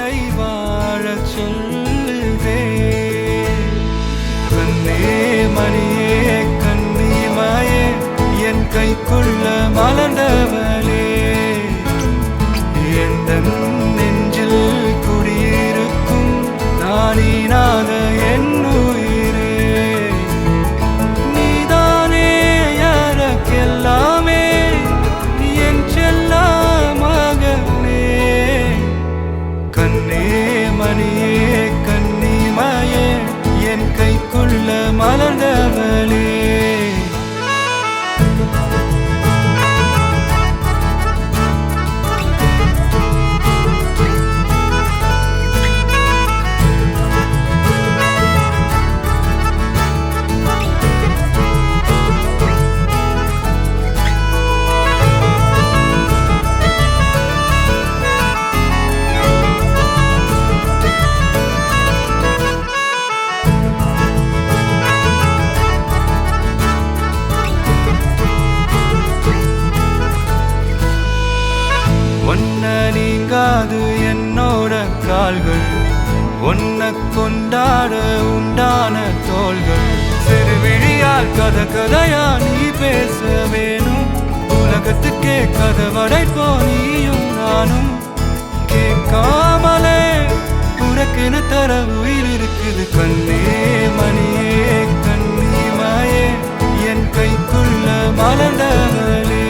என்னை வாழச் சொல்லுதே. கண்ணே மணியே கண்ணிமாயே என் கைக்குள்ள மலர்ந்தவளே, எந்தன் நெஞ்சில் குடியிருக்கும் நானீனாத என் உயிரே. நீதானே எனக்கெல்லாமே, என் செல்ல மகனே. கண்ணே மணியே கண்ணிமாயே என் கைக்குள்ள மலர்ந்தவளே. ஒன்ன நீங்காது என்னோட கால்கள், ஒன்ன கொண்டாட உண்டான தோள்கள். சிறுவிழியால் கதை கதையா நீ பேச வேணும், உலகத்துக்கே கதை வடைப்போ நீயும் நானும். கேட்காமலே உனக்கென தர உயிர் இருக்குது. கண்ணே மணியே கண்ணிமாயே என் கைக்குள்ள மலர்ந்தவளே,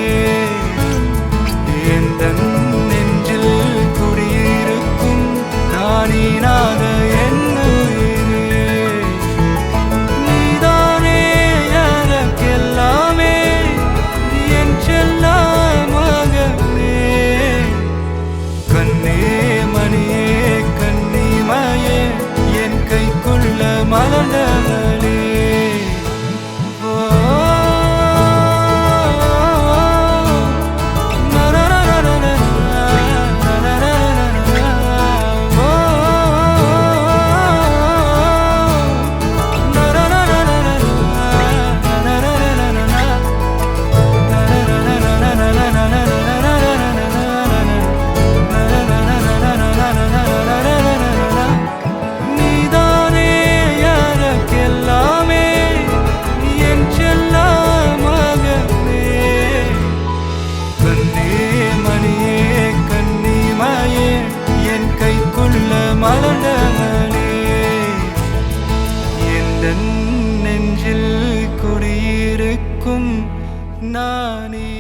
எந்தன் நெஞ்சில் குடியிருக்கும் நானீனாத என் உயிரே. நீதானே எனக்கெல்லாமே, என் செல்ல மகனே. கண்ணே மணியே கண்ணிமாயே என் கைக்குள்ள மலர்ந்தவளே. மலர்ந்தவளே, எந்தன் நெஞ்சில் குடியிருக்கும் நானே.